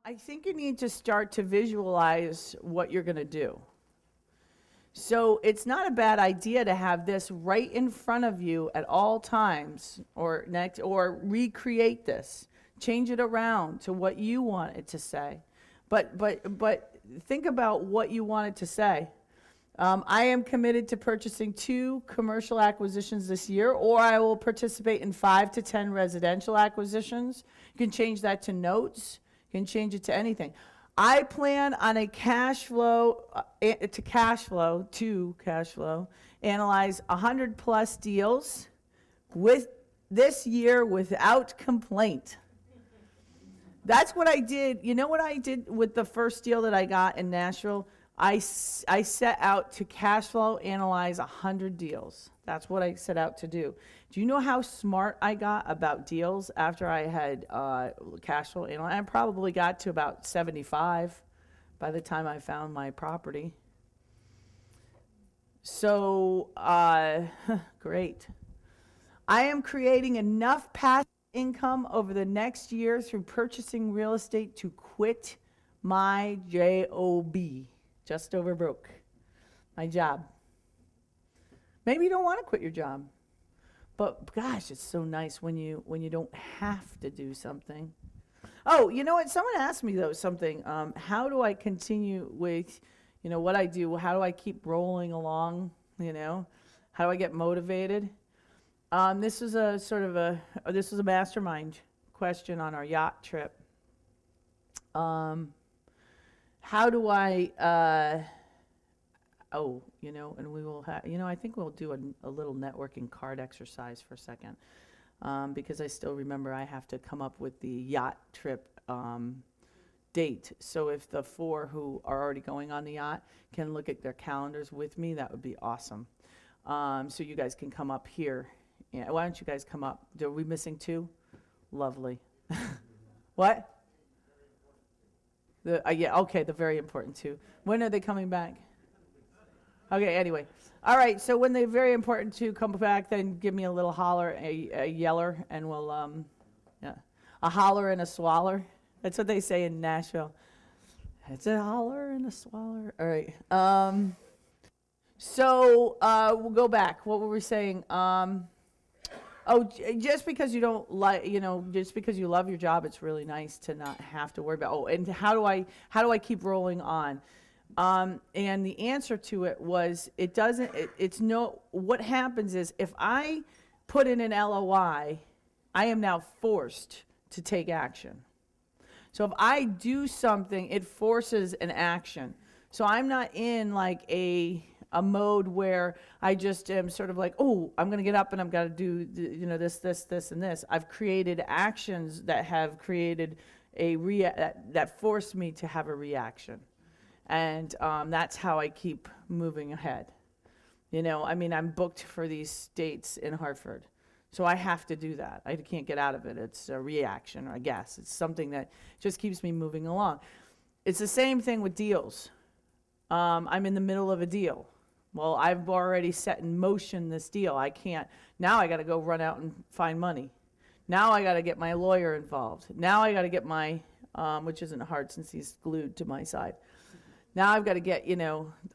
I think you need to start to visualize what you're going to do. So it's not a bad idea to have this right in front of you at all times, or recreate this, change it around to what you want it to say. But think about what you want it to say. I am committed to purchasing 2 commercial acquisitions this year, or I will participate in 5 to 10 residential acquisitions. You can change that to notes. You can change it to anything. I plan on a cash flow, analyze 100 plus deals with this year without complaint. That's what I did. You know what I did with the first deal that I got in Nashville? I set out to cash flow analyze 100 deals. That's what I set out to do. Do you know how smart I got about deals after I had cash flow analyze? I probably got to about 75 by the time I found my property. So, great. I am creating enough passive income over the next year through purchasing real estate to quit my job. Just over broke. My job. Maybe you don't want to quit your job. But gosh, it's so nice when you don't have to do something. Oh, you know what? Someone asked me though something. How do I continue with, what I do? How do I keep rolling along? How do I get motivated? This was a mastermind question on our yacht trip. How do I, and we will have, I think we'll do a little networking card exercise for a second, because I still remember I have to come up with the yacht trip date. So if the 4 who are already going on the yacht can look at their calendars with me, that would be awesome. So you guys can come up here. Yeah, why don't you guys come up? Are we missing 2? Lovely. What? The very important 2. When are they coming back? Okay, anyway. All right, so when the very important 2 come back, then give me a little holler, a yeller, and we'll, a holler and a swaller. That's what they say in Nashville. It's a holler and a swaller. All right. So we'll go back. What were we saying? Just because you don't just because you love your job, it's really nice to not have to worry about, and how do I keep rolling on? And the answer to it was, what happens is, if I put in an LOI, I am now forced to take action. So if I do something, it forces an action. So I'm not in like a mode where I just am sort of like, oh, I'm going to get up and I'm going to do, this, and this. I've created actions that have created that force me to have a reaction. And that's how I keep moving ahead. I'm booked for these dates in Hartford. So I have to do that. I can't get out of it. It's a reaction, I guess. It's something that just keeps me moving along. It's the same thing with deals. I'm in the middle of a deal. Well, I've already set in motion this deal. Now I got to go run out and find money. Now I got to get my lawyer involved. Now I got to get my, which isn't hard since he's glued to my side. Now I've got to get,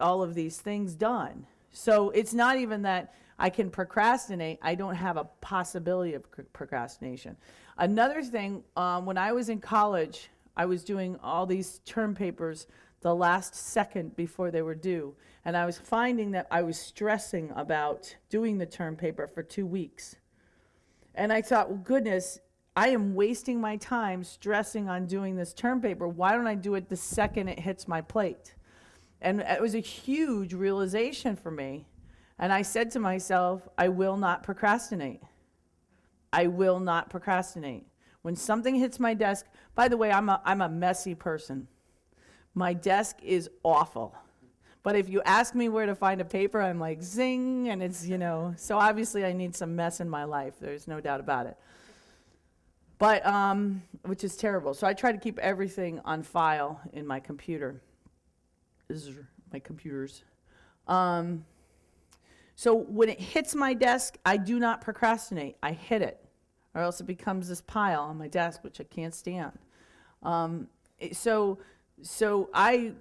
all of these things done. So it's not even that I can procrastinate. I don't have a possibility of procrastination. Another thing, when I was in college, I was doing all these term papers the last second before they were due. And I was finding that I was stressing about doing the term paper for 2 weeks. And I thought, well, goodness, I am wasting my time stressing on doing this term paper. Why don't I do it the second it hits my plate? And it was a huge realization for me. And I said to myself, I will not procrastinate. I will not procrastinate. When something hits my desk, by the way, I'm a messy person. My desk is awful. But if you ask me where to find a paper, I'm like, zing, and it's, so obviously I need some mess in my life. There's no doubt about it. But, which is terrible. So I try to keep everything on file in my computer. This is my computers. So when it hits my desk, I do not procrastinate. I hit it, or else it becomes this pile on my desk, which I can't stand. So I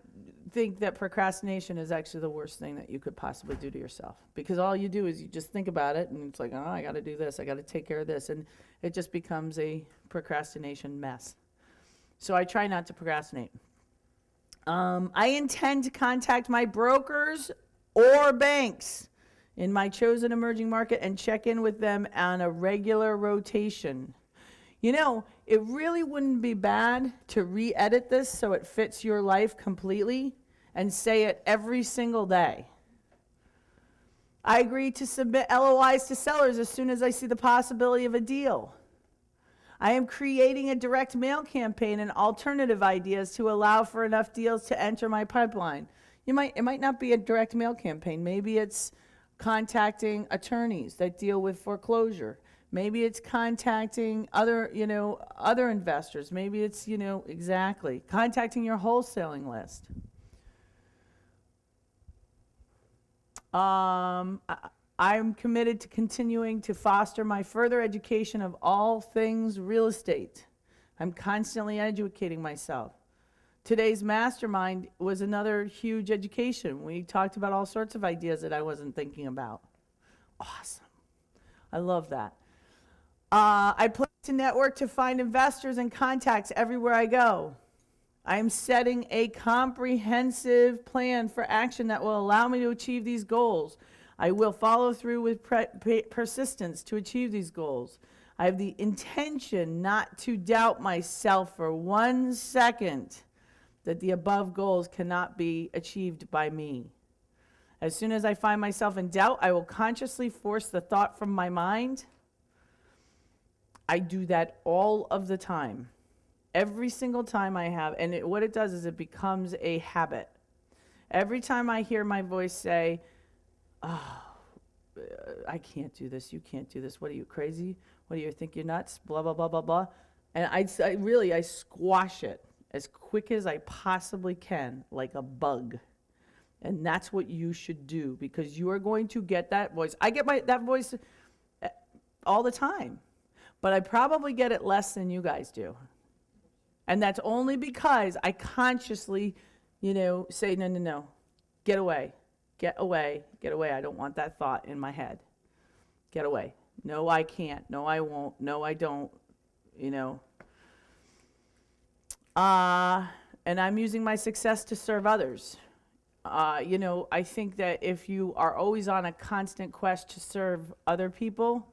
think that procrastination is actually the worst thing that you could possibly do to yourself, because all you do is you just think about it and it's like, oh, I got to do this, I got to take care of this, and it just becomes a procrastination mess. So I try not to procrastinate. I intend to contact my brokers or banks in my chosen emerging market and check in with them on a regular rotation. You know, it really wouldn't be bad to re-edit this so it fits your life completely and say it every single day. I agree to submit LOIs to sellers as soon as I see the possibility of a deal. I am creating a direct mail campaign and alternative ideas to allow for enough deals to enter my pipeline. It might not be a direct mail campaign. Maybe it's contacting attorneys that deal with foreclosure. Maybe it's contacting other investors. Maybe it's, exactly, contacting your wholesaling list. I'm committed to continuing to foster my further education of all things real estate. I'm constantly educating myself. Today's mastermind was another huge education. We talked about all sorts of ideas that I wasn't thinking about. Awesome. I love that. I plan to network to find investors and contacts everywhere I go. I am setting a comprehensive plan for action that will allow me to achieve these goals. I will follow through with persistence to achieve these goals. I have the intention not to doubt myself for 1 second that the above goals cannot be achieved by me. As soon as I find myself in doubt, I will consciously force the thought from my mind. I do that all of the time. Every single time I have, and what it does is it becomes a habit. Every time I hear my voice say, oh, I can't do this, you can't do this, what are you, crazy? What do you think, you're nuts? Blah, blah, blah, blah, blah. And I squash it as quick as I possibly can, like a bug. And that's what you should do, because you are going to get that voice. I get that voice all the time, but I probably get it less than you guys do. And that's only because I consciously, say, no, get away. Get away, get away. I don't want that thought in my head. Get away. No, I can't. No, I won't. No, I don't. And I'm using my success to serve others. I think that if you are always on a constant quest to serve other people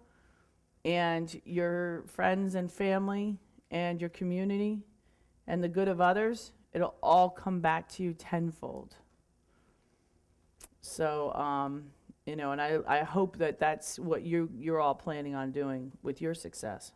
and your friends and family and your community and the good of others, it'll all come back to you tenfold. So, and I hope that that's what you're all planning on doing with your success.